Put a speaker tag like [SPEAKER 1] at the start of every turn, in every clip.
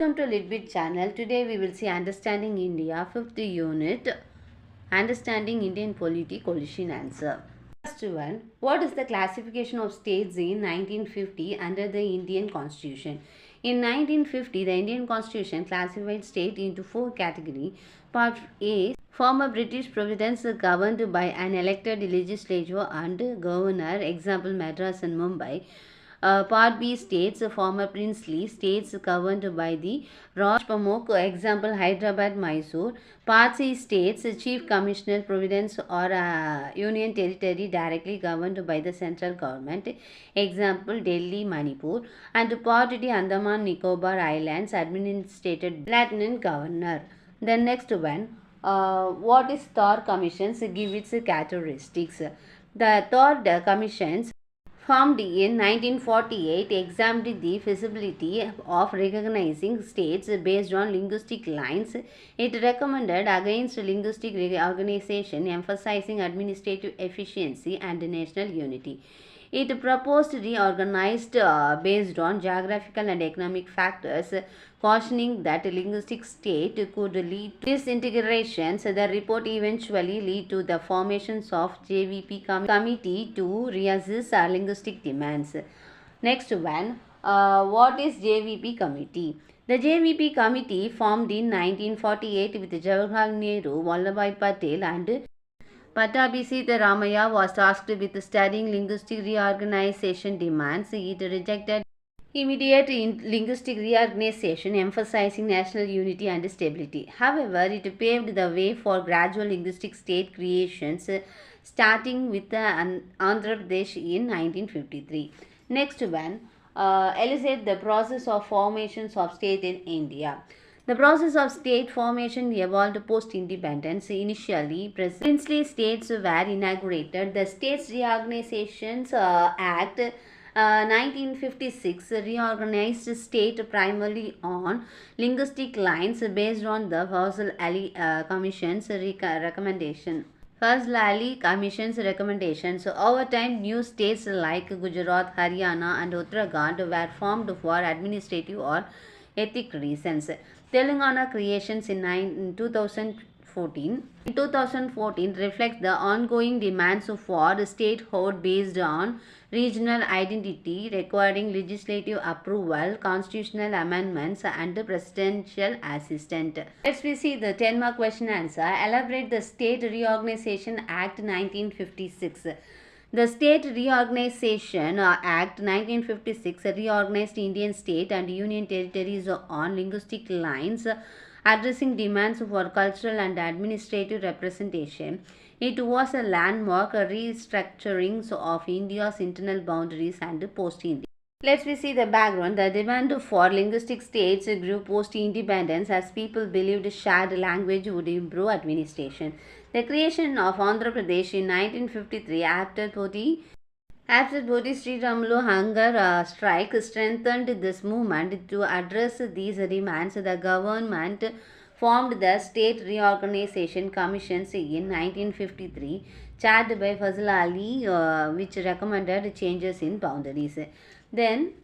[SPEAKER 1] Welcome to Litbit channel. Today we will see Understanding India, 5th unit, Understanding Indian Polity Coalition answer. First one, what is the classification of states in 1950 under the Indian Constitution? In 1950, the Indian Constitution classified state into four categories. Part A, former British province governed by an elected legislature and governor, example Madras and Mumbai. Part B states, former princely states governed by the Raj Pamuk, example Hyderabad, Mysore. Part C states, chief commissioner, province or union territory directly governed by the central government, example Delhi, Manipur. And Part D, Andaman Nicobar Islands, administrated lieutenant governor. The next one, what is Thor Commissions? Give its characteristics. The Thor Commissions formed in 1948 examined the feasibility of recognizing states based on linguistic lines. It recommended against linguistic reorganization, emphasizing administrative efficiency and national unity. It proposed reorganized based on geographical and economic factors, cautioning that a linguistic state could lead to disintegrations. The report eventually led to the formations of JVP committee to reassess linguistic demands. Next one, what is JVP committee? The JVP committee formed in 1948 with Jawaharlal Nehru, Vallabhbhai Patel and Pattabhi Sitaramayya was tasked with studying linguistic reorganization demands. It rejected immediate linguistic reorganization, emphasizing national unity and stability. However, it paved the way for gradual linguistic state creations, starting with Andhra Pradesh in 1953. Next one, elicit the process of formations of state in India. The process of state formation evolved post-independence. Initially, princely states were inaugurated. The States Reorganizations Act 1956 reorganized state primarily on linguistic lines based on the Fazl Ali Commission's recommendation. Fazl Ali Commission's recommendations. Over time, new states like Gujarat, Haryana, and Uttarakhand were formed for administrative or ethnic reasons. Telangana creations in 2014. In 2014 reflects the ongoing demands for statehood based on regional identity, requiring legislative approval, constitutional amendments, and presidential assent. Let's see the 10-mark question answer. Elaborate the State Reorganization Act 1956. The State Reorganization Act 1956 reorganized Indian state and union territories on linguistic lines, addressing demands for cultural and administrative representation. It was a landmark restructuring of India's internal boundaries and post-India. Let's see the background. The demand for linguistic states grew post-independence as people believed shared language would improve administration. The creation of Andhra Pradesh in 1953 after Bodhi Sri Ramlu hunger strike strengthened this movement. To address these demands, the government formed the State Reorganization Commissions in 1953, chaired by Fazl Ali, which recommended changes in boundaries. Then,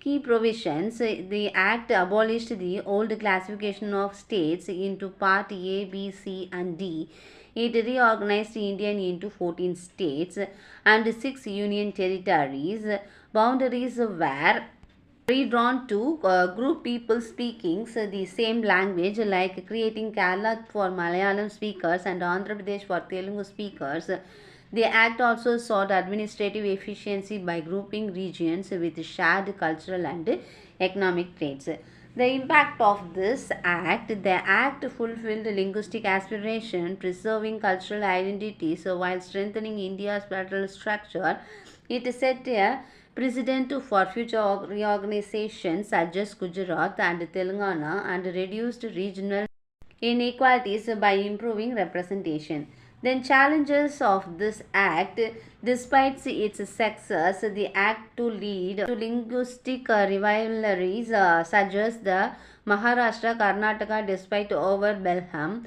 [SPEAKER 1] key provisions. The Act abolished the old classification of states into Part A, B, C, and D. It reorganized India into 14 states and 6 union territories. Boundaries were redrawn to group people speaking the same language, like creating Kerala for Malayalam speakers and Andhra Pradesh for Telugu speakers. The Act also sought administrative efficiency by grouping regions with shared cultural and economic traits. The impact of this Act: the Act fulfilled linguistic aspiration, preserving cultural identities while strengthening India's federal structure. It set a precedent for future reorganizations such as Gujarat and Telangana and reduced regional inequalities by improving representation. Then challenges of this act: despite its success, the act to lead to linguistic rivalries such as the Maharashtra, Karnataka, despite over Belham.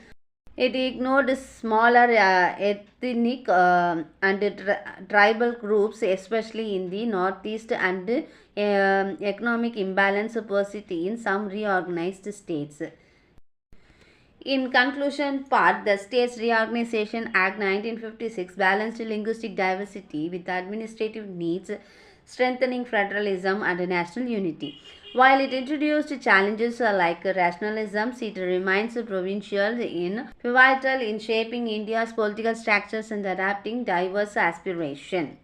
[SPEAKER 1] It ignored smaller ethnic and tribal groups, especially in the northeast, and economic imbalance persisted in some reorganized states. In conclusion part, the States Reorganization Act 1956 balanced linguistic diversity with administrative needs, strengthening federalism and national unity. While it introduced challenges like rationalisms, it remains provincial in pivotal in shaping India's political structures and adapting diverse aspirations.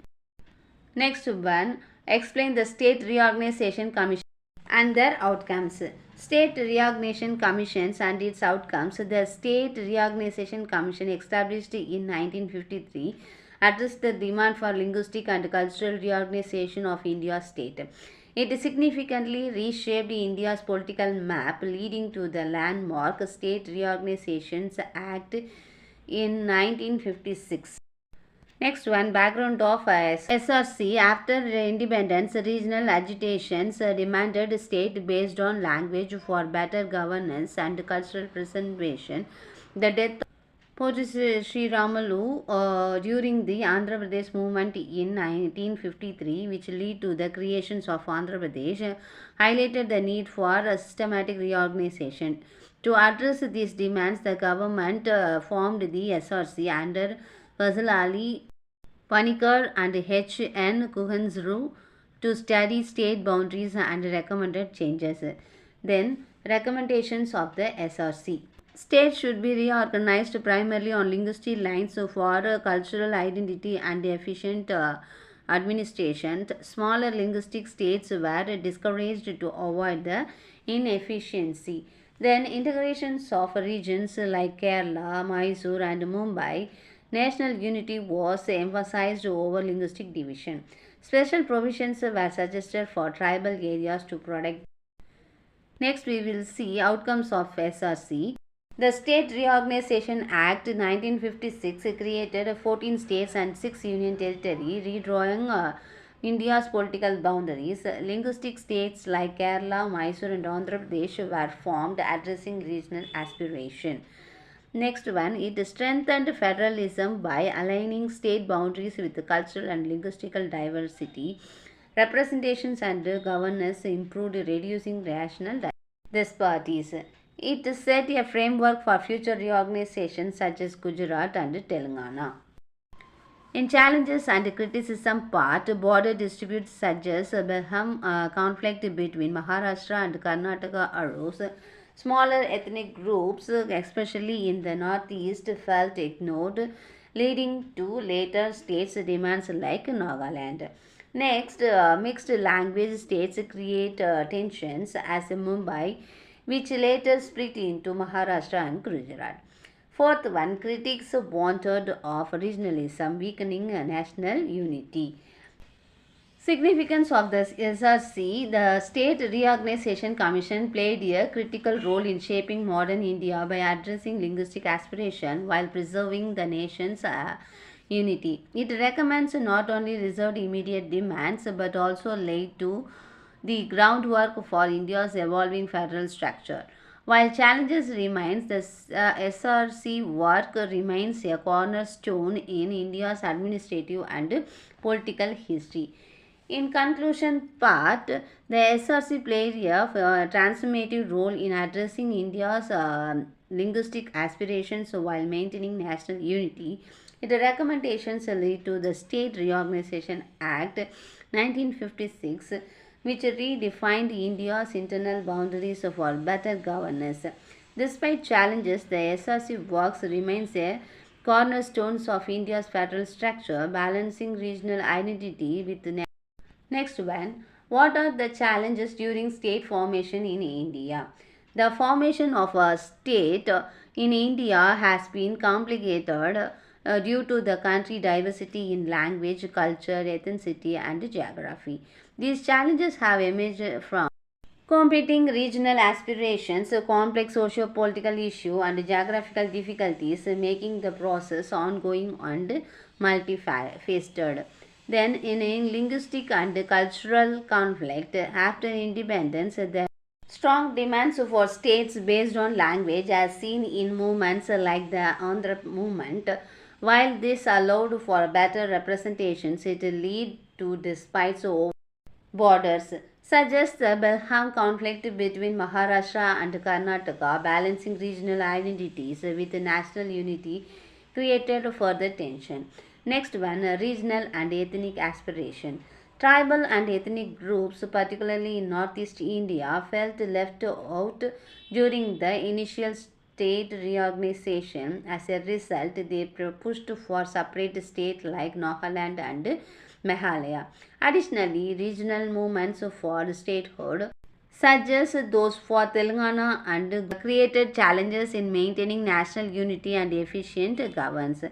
[SPEAKER 1] Next one, explain the State Reorganization Commission and their outcomes. State Reorganization Commissions and its outcomes. The State Reorganization Commission, established in 1953, addressed the demand for linguistic and cultural reorganization of India's state. It significantly reshaped India's political map, leading to the landmark State Reorganizations Act in 1956. Next one, background of SRC. After independence, regional agitations demanded state based on language for better governance and cultural preservation. The death of Poti Sri Ramalu during the Andhra Pradesh movement in 1953, which led to the creations of Andhra Pradesh, highlighted the need for a systematic reorganization. To address these demands, the government formed the SRC under Fazal Ali Panikkar and H. N. Kuhansru to study state boundaries and recommended changes. Then, recommendations of the SRC. States should be reorganized primarily on linguistic lines for cultural identity and efficient administration. Smaller linguistic states were discouraged to avoid the inefficiency. Then, integrations of regions like Kerala, Mysore, and Mumbai. National unity was emphasized over linguistic division. Special provisions were suggested for tribal areas to protect. Next, we will see outcomes of SRC. The State Reorganization Act 1956 created 14 states and 6 union territories, redrawing India's political boundaries. Linguistic states like Kerala, Mysore, and Andhra Pradesh were formed, addressing regional aspiration. Next one, it strengthened federalism by aligning state boundaries with cultural and linguistical diversity. Representations and governance improved, reducing rational disparities. It set a framework for future reorganizations such as Gujarat and Telangana. In challenges and criticism part, border disputes such as Belham conflict between Maharashtra and Karnataka arose. Smaller ethnic groups, especially in the northeast, felt ignored, leading to later states' demands like Nagaland. Next, mixed language states create tensions as Mumbai, which later split into Maharashtra and Gujarat. Fourth one, critics wanted of regionalism, weakening national unity. Significance of the SRC. The State Reorganization Commission played a critical role in shaping modern India by addressing linguistic aspiration while preserving the nation's unity. It recommends not only reserved immediate demands but also laid to the groundwork for India's evolving federal structure. While challenges remain, the SRC work remains a cornerstone in India's administrative and political history. In conclusion part, the SRC played a transformative role in addressing India's linguistic aspirations while maintaining national unity. Its recommendations lead to the State Reorganization Act 1956, which redefined India's internal boundaries for better governance. Despite challenges, the SRC works remains a cornerstones of India's federal structure, balancing regional identity with. Next one, what are the challenges during state formation in India? The formation of a state in India has been complicated due to the country diversity in language, culture, ethnicity, and geography. These challenges have emerged from competing regional aspirations, complex socio-political issues, and geographical difficulties, making the process ongoing and multifaceted. Then, in linguistic and cultural conflict, after independence, the Strong demands for states based on language, as seen in movements like the Andhra movement. While this allowed for better representations, it led to disputes over borders, suggests the Belham conflict between Maharashtra and Karnataka, balancing regional identities with national unity, created further tension. Next one, regional and ethnic aspiration. Tribal and ethnic groups, particularly in Northeast India, felt left out during the initial state reorganization. As a result, they pushed for separate states like Nagaland and Meghalaya. Additionally, regional movements for statehood, such as those for Telangana, and created challenges in maintaining national unity and efficient governance.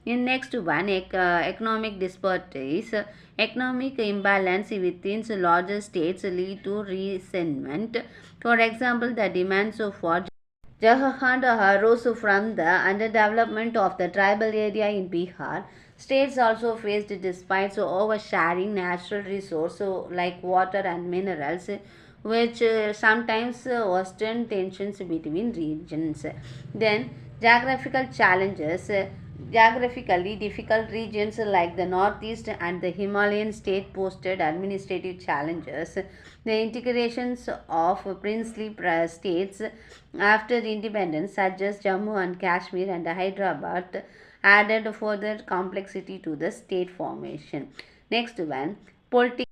[SPEAKER 1] In next one, economic disparities. Economic imbalance within larger states lead to resentment. For example, the demands for Jharkhand arose from the underdevelopment of the tribal area in Bihar. States also faced disputes over sharing natural resources like water and minerals, which sometimes worsened tensions between regions. Then, geographical challenges. Geographically difficult regions like the Northeast and the Himalayan state posted administrative challenges. The integrations of princely states after independence, such as Jammu and Kashmir and Hyderabad, added further complexity to the state formation. Next one, political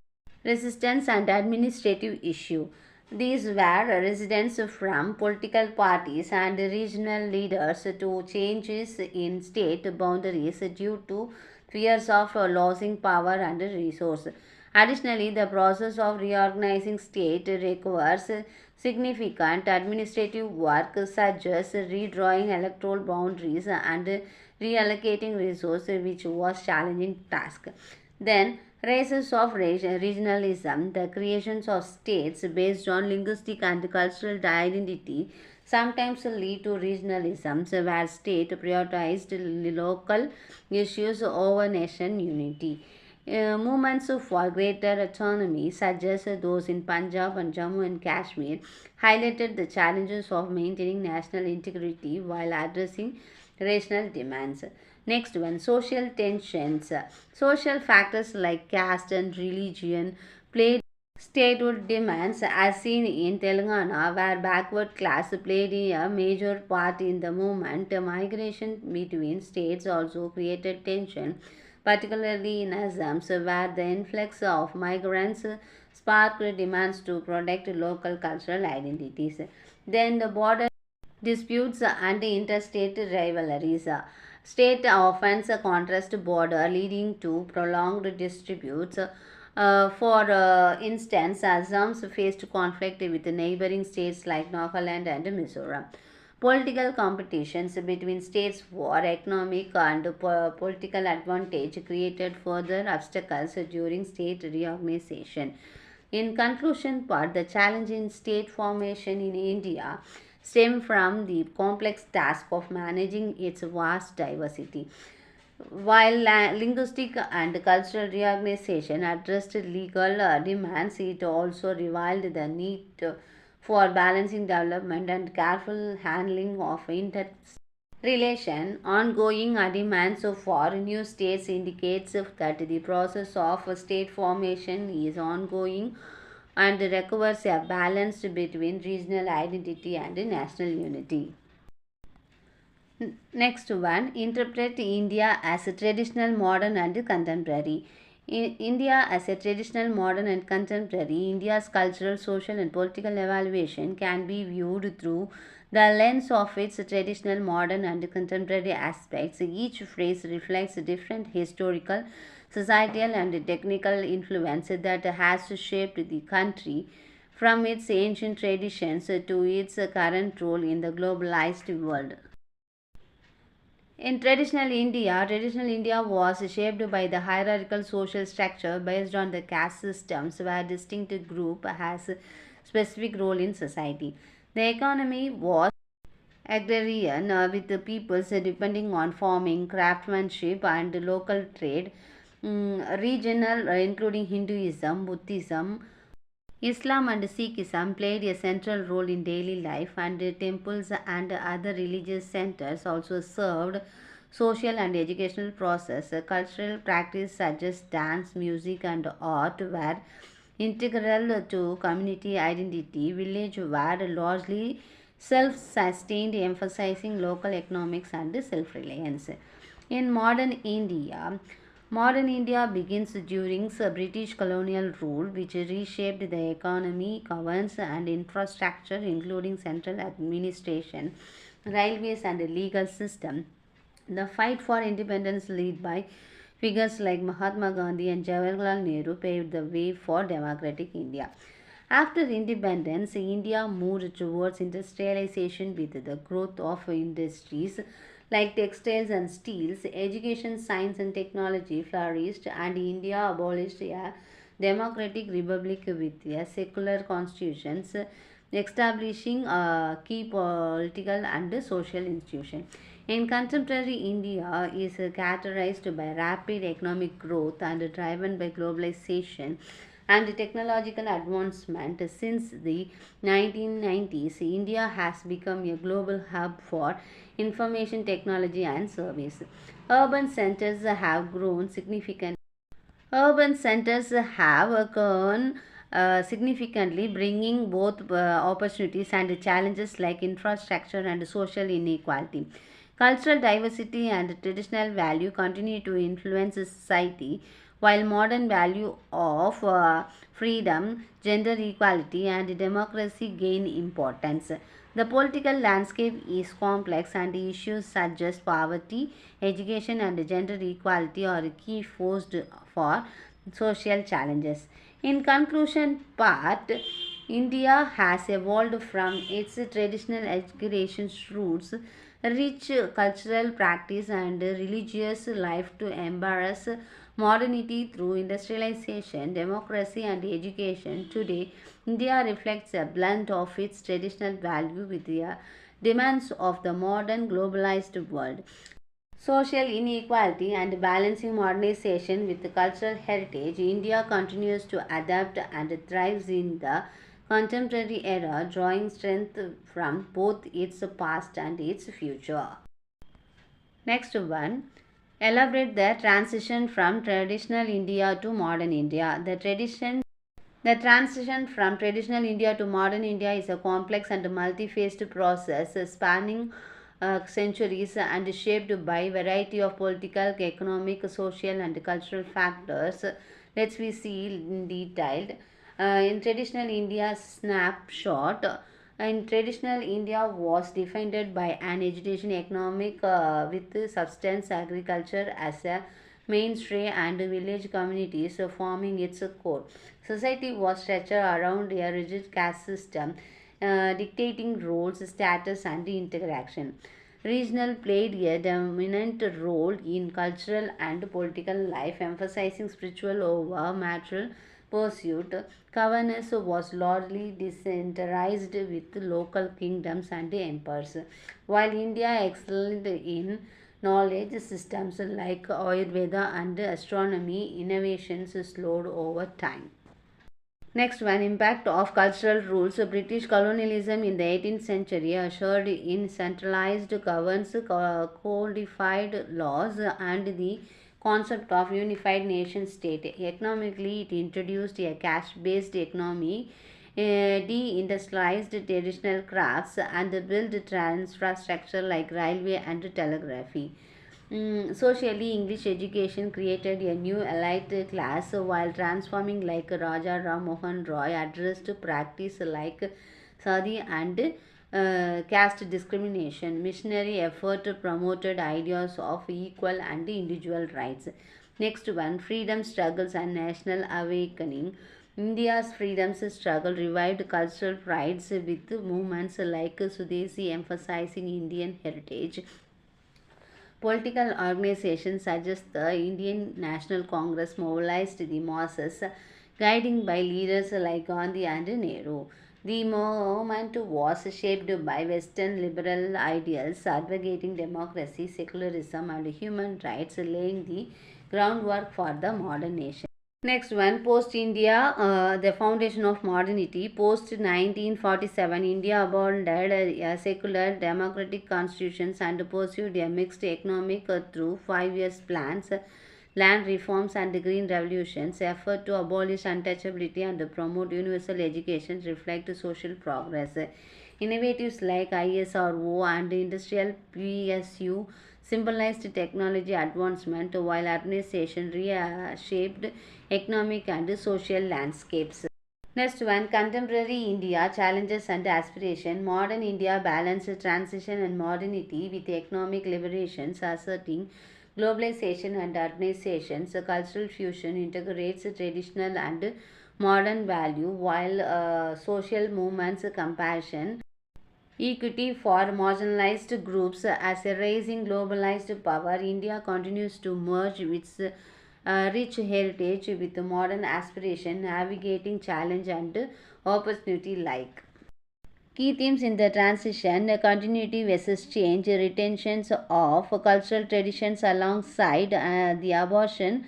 [SPEAKER 1] resistance and administrative issue. These were resistance from political parties and regional leaders to changes in state boundaries due to fears of losing power and resource. Additionally, the process of reorganizing state requires significant administrative work such as redrawing electoral boundaries and reallocating resources, which was challenging task. Then, races of regionalism, the creations of states based on linguistic and cultural identity, sometimes lead to regionalisms where state prioritized local issues over nation unity. Movements for greater autonomy, such as those in Punjab and Jammu and Kashmir, highlighted the challenges of maintaining national integrity while addressing rational demands. Next one, social tensions. Social factors like caste and religion played statehood demands, as seen in Telangana, where backward class played a major part in the movement. Migration between states also created tension, particularly in Assam, where the influx of migrants sparked demands to protect local cultural identities. Then the border disputes and interstate rivalries. State offense contrast border, leading to prolonged disputes. For instance, Assam's faced conflict with neighboring states like Nagaland and Mizoram. Political competitions between states for economic and political advantage created further obstacles during state reorganization. In conclusion part, the challenge in state formation in India stem from the complex task of managing its vast diversity. While linguistic and cultural reorganization addressed legal demands, it also revealed the need for balancing development and careful handling of relation. Ongoing demands for new states indicates that the process of state formation is ongoing and requires a balance between regional identity and national unity. Next one, interpret India as a traditional, modern, and contemporary. In India as a traditional, modern, and contemporary, India's cultural, social, and political evaluation can be viewed through the lens of its traditional, modern, and contemporary aspects. Each phrase reflects different historical, societal, and technical influence that has shaped the country from its ancient traditions to its current role in the globalized world. In traditional India was shaped by the hierarchical social structure based on the caste systems where distinct group has specific role in society. The economy was agrarian with the peoples depending on farming, craftsmanship and local trade. Regional including Hinduism, Buddhism, Islam and Sikhism played a central role in daily life, and temples and other religious centers also served social and educational process. Cultural practice such as dance, music, and art were integral to community identity. Village were largely self-sustained, emphasizing local economics and self-reliance. In modern India begins during the British colonial rule, which reshaped the economy, governance, and infrastructure, including central administration, railways, and legal system. The fight for independence, led by figures like Mahatma Gandhi and Jawaharlal Nehru, paved the way for democratic India. After independence, India moved towards industrialization with the growth of industries like textiles and steels. Education, science, and technology flourished, and India abolished a democratic republic with a secular constitution, establishing key political and social institutions. In contemporary India is characterized by rapid economic growth and driven by globalization and technological advancement. Since the 1990s, India has become a global hub for information technology and service. Urban centers have grown significantly. Urban centers have grown significantly, bringing both opportunities and challenges like infrastructure and social inequality. Cultural diversity and traditional value continue to influence society, while modern value of freedom, gender equality, and democracy gain importance. The political landscape is complex, and issues such as poverty, education, and gender equality are key forced for social challenges. In conclusion, part India has evolved from its traditional education roots, rich cultural practice, and religious life to embrace modernity through industrialization, democracy, and education. Today, India reflects a blend of its traditional value with the demands of the modern globalized world. Social inequality and balancing modernization with cultural heritage, India continues to adapt and thrives in the contemporary era, drawing strength from both its past and its future. Next one, elaborate the transition from traditional India to modern India. The transition from traditional India to modern India is a complex and multi-phased process spanning centuries and shaped by a variety of political, economic, social, and cultural factors. Let's we see in detailed. In traditional India snapshot, in traditional India was defined by an education economic with substance agriculture as a mainstay and village communities forming its core. Society was structured around a rigid caste system, dictating roles, status, and interaction. Regional played a dominant role in cultural and political life, emphasizing spiritual over material pursuit. Governance was largely decentralized with local kingdoms and empires, while India excelled in knowledge systems like Ayurveda and astronomy. Innovations slowed over time. Next one, impact of cultural rules. British colonialism in the 18th century ushered in centralized governance, codified laws, and the concept of unified nation state. Economically, it introduced a caste-based economy, de-industrialized traditional crafts, and built infrastructure like railway and telegraphy. Socially, English education created a new elite class while transforming like Raja Ram Mohan Roy addressed practice like sati and caste discrimination. Missionary effort promoted ideas of equal and individual rights. Next one, freedom struggles and national awakening. India's freedom struggle revived cultural prides with movements like Sudesi emphasizing Indian heritage. Political organizations such as the Indian National Congress mobilized the masses, guided by leaders like Gandhi and Nehru. The movement was shaped by Western liberal ideals advocating democracy, secularism, and human rights, laying the groundwork for the modern nation. Next one, post India, the foundation of modernity. Post 1947, India abandoned a secular democratic constitutions and pursued a mixed economic through 5 years plans, land reforms and green revolutions. Effort to abolish untouchability and promote universal education reflect social progress. Innovatives like ISRO and industrial PSU symbolized technology advancement while urbanization reshaped economic and social landscapes. Next one, contemporary India challenges and aspiration. Modern India balances transition and modernity with economic liberations, asserting globalization and urbanization. So cultural fusion integrates traditional and modern value, while social movements compassion equity for marginalized groups as a rising globalized power. India continues to merge its rich heritage with modern aspiration, navigating challenge and opportunity like. Key themes in the transition: continuity versus change, retentions of cultural traditions alongside the abortion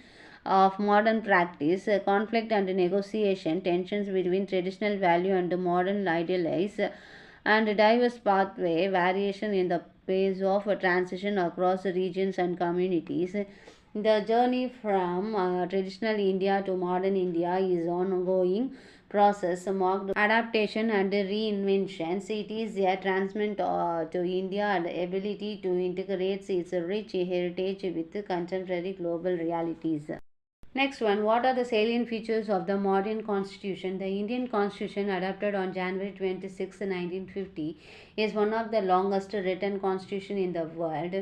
[SPEAKER 1] of modern practice, conflict and negotiation, tensions between traditional value and modern ideals, and diverse pathway, variation in the pace of transition across regions and communities. The journey from traditional India to modern India is ongoing process marked adaptation and reinventions. It is a transmission to India the ability to integrate its rich heritage with contemporary global realities. Next one, what are the salient features of the modern constitution? The Indian constitution, adopted on January 26, 1950, is one of the longest written constitution in the world,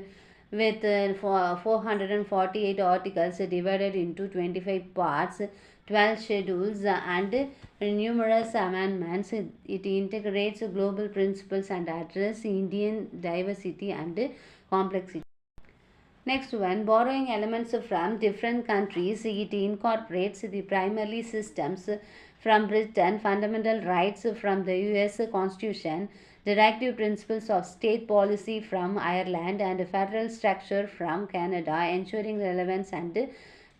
[SPEAKER 1] with 448 articles divided into 25 parts, 12 schedules, and numerous amendments. It integrates global principles and addresses Indian diversity and complexity. Next one, borrowing elements from different countries, it incorporates the primary systems from Britain, fundamental rights from the US Constitution, directive principles of state policy from Ireland, and federal structure from Canada, ensuring relevance and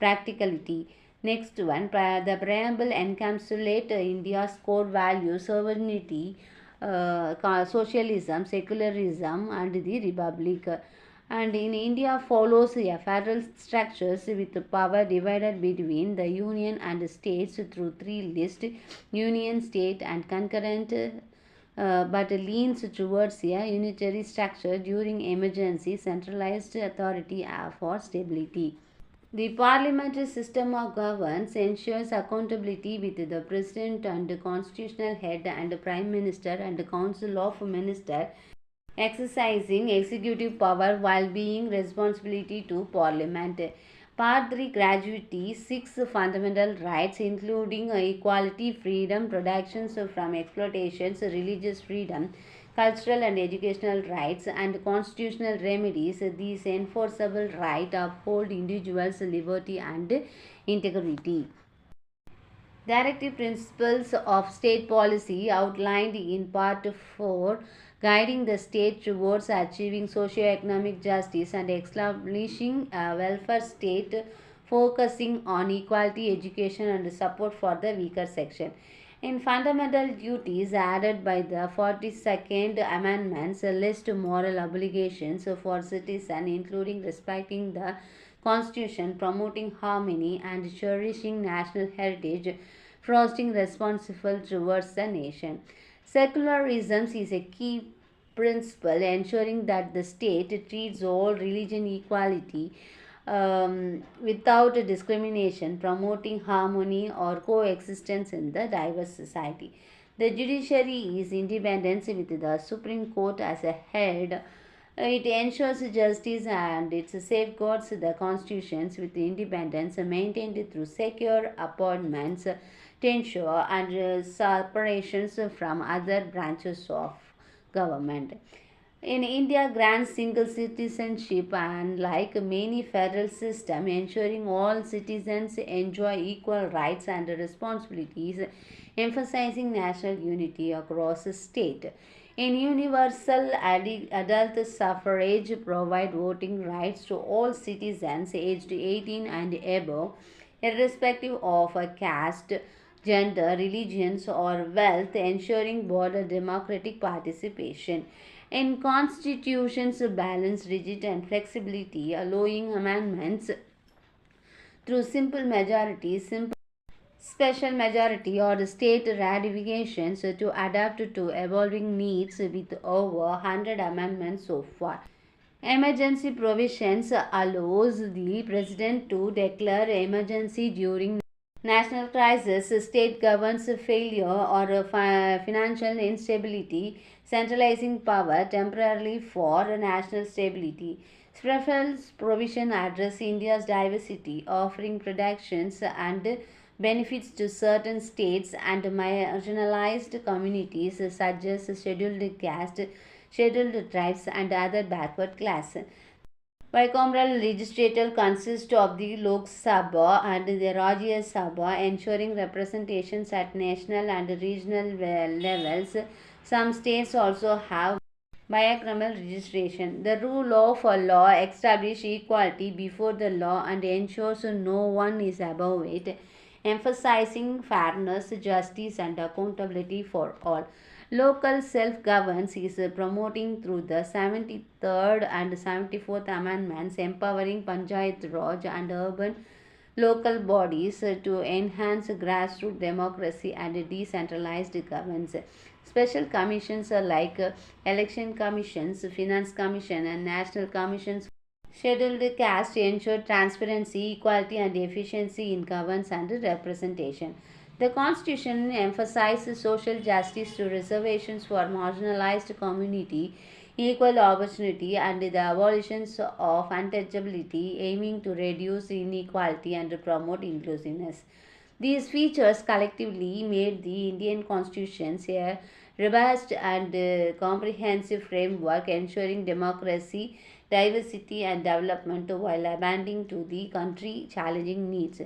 [SPEAKER 1] practicality. Next one, the preamble encapsulates India's core values: sovereignty, socialism, secularism, and the republic. And in India follows a federal structures with power divided between the union and states through three lists: union, state, and concurrent, but leans towards a unitary structure during emergency, centralized authority for stability. The parliamentary system of governance ensures accountability with the president and constitutional head and prime minister and council of ministers exercising executive power while being responsibility to parliament. Part 3, gratuity: 6 fundamental rights including equality, freedom, protections from exploitations, religious freedom, cultural and educational rights, and constitutional remedies. These enforceable rights uphold individuals' liberty and integrity. Directive principles of state policy outlined in Part 4, guiding the state towards achieving socio-economic justice and establishing a welfare state, focusing on equality, education, and support for the weaker section. In fundamental duties added by the 42nd Amendments, list moral obligations for citizens, including respecting the Constitution, promoting harmony, and cherishing national heritage, fostering responsible towards the nation. Secularism is a key principle, ensuring that the state treats all religion equality without discrimination, promoting harmony or coexistence in the diverse society. The judiciary is independent with the Supreme Court as a head. It ensures justice and it safeguards the constitutions with independence maintained through secure appointments to ensure and separations from other branches of government. In India, grants single citizenship and like many federal system, ensuring all citizens enjoy equal rights and responsibilities, emphasizing national unity across the state. In universal adult suffrage, provide voting rights to all citizens aged 18 and above, irrespective of a caste, gender, religions, or wealth, ensuring broader democratic participation. In constitutions, balance rigid and flexibility, allowing amendments through simple majority, simple special majority or state ratifications to adapt to evolving needs with over 100 amendments so far. Emergency provisions allows the president to declare emergency during national crisis, state governance failure or financial instability, centralizing power temporarily for national stability. Special provision address India's diversity, offering protections and benefits to certain states and marginalized communities such as scheduled caste, scheduled tribes, and other backward class. Bicameral legislature consists of the Lok Sabha and the Rajya Sabha, ensuring representations at national and regional levels. Some states also have bicameral registration. The rule of law establishes equality before the law and ensures no one is above it, emphasizing fairness, justice, and accountability for all. Local self-governance is promoting through the 73rd and 74th Amendments, empowering Panchayat Raj and urban local bodies to enhance grassroots democracy and decentralized governance. Special commissions are like election commissions, finance commission, and national commissions scheduled caste ensure transparency, equality, and efficiency in governance and representation. The Constitution emphasizes social justice through reservations for marginalized community, equal opportunity, and the abolition of untouchability, aiming to reduce inequality and promote inclusiveness. These features collectively made the Indian Constitution a robust and comprehensive framework ensuring democracy, diversity, and development while abandoning to the country challenging needs.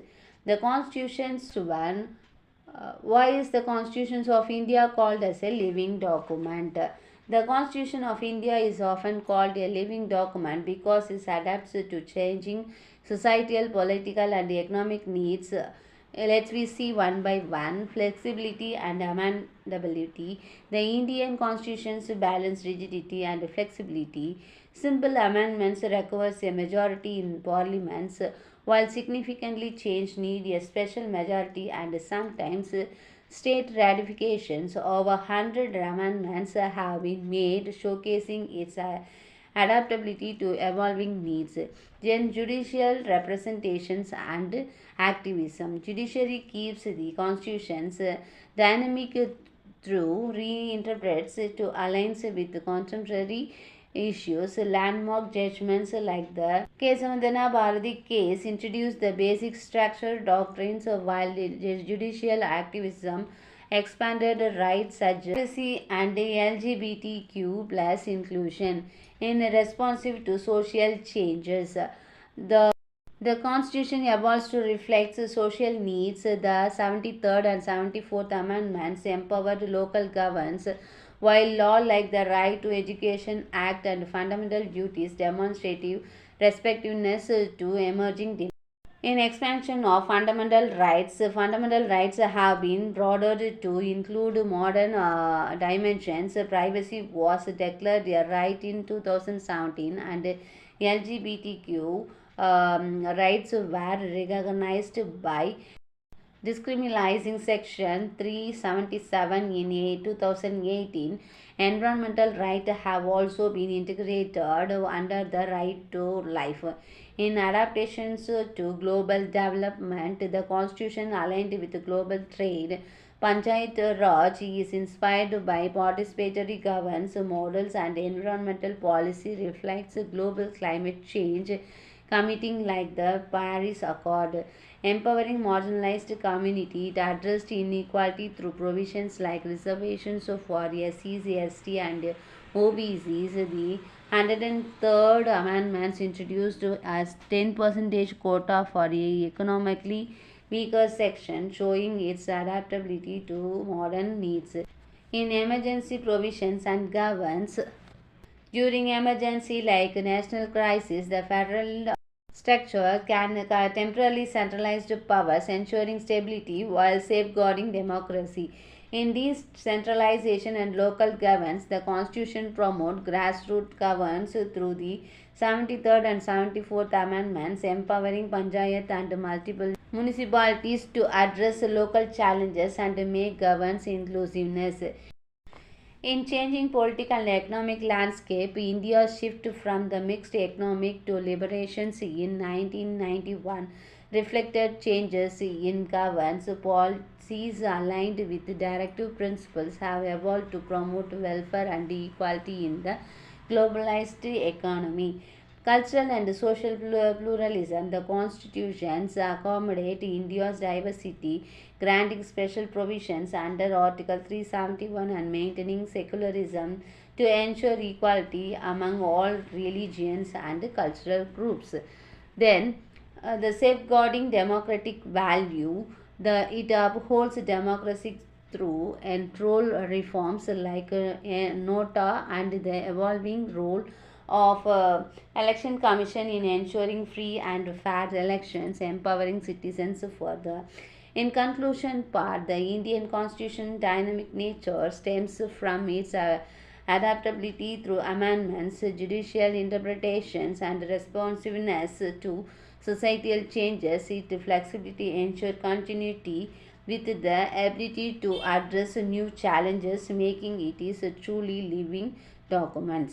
[SPEAKER 1] The Constitution's one why is the Constitution of India called as a living document? The Constitution of India is often called a living document because it adapts to changing societal, political, and economic needs. Let's we see one by one. Flexibility and amendability. The Indian Constitution's balance rigidity and flexibility. Simple amendments requires a majority in parliaments, while significantly change need a special majority and sometimes state ratifications. Over 100 amendments have been made, showcasing its adaptability to evolving needs. Then judicial representations and activism. Judiciary keeps the constitutions dynamic through reinterprets to align with contemporary issues. Landmark judgments like the Kesamadana Bharati case introduced the basic structural doctrines, while the judicial activism expanded rights such as privacy and LGBTQ plus inclusion in responsive to social changes. The the Constitution evolves to reflect social needs. The 73rd and 74th Amendments empowered local governments, while law like the Right to Education Act and Fundamental Duties demonstrative respectiveness to emerging demands. In expansion of fundamental rights have been broadened to include modern dimensions. Privacy was declared a right in 2017, and LGBTQ rights were recognized by discriminating Section 377 in 2018. Environmental rights have also been integrated under the right to life. In adaptations to global development, the Constitution aligned with global trade. Panchayat Raj is inspired by participatory governance models, and environmental policy reflects global climate change committing like the Paris Accord, empowering marginalized community. It addressed inequality through provisions like reservations for SCs, ST, and OBCs. The 103rd Amendments introduced as 10% quota for a economically weaker section, showing its adaptability to modern needs. In emergency provisions and governance, during emergency like national crisis, the federal structure can temporarily centralize powers, ensuring stability while safeguarding democracy. In decentralization and local governance, the Constitution promotes grassroots governance through the 73rd and 74th Amendments, empowering Panchayat and multiple municipalities to address local challenges and make governance inclusiveness. In changing political and economic landscape, India's shift from the mixed economic to liberations in 1991 reflected changes in governance policies aligned with directive principles have evolved to promote welfare and equality in the globalized economy. Cultural and social pluralism. The constitutions accommodate India's diversity, granting special provisions under Article 371 and maintaining secularism to ensure equality among all religions and cultural groups. Then, the safeguarding democratic value. It upholds democracy through control reforms like NOTA and the evolving role of election commission in ensuring free and fair elections, empowering citizens further. In conclusion part, the Indian constitution dynamic nature stems from its adaptability through amendments, judicial interpretations, and responsiveness to societal changes. Its flexibility ensures continuity with the ability to address new challenges, making it is a truly living document.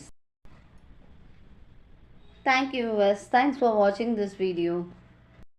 [SPEAKER 1] Thank you, viewers. Thanks for watching this video.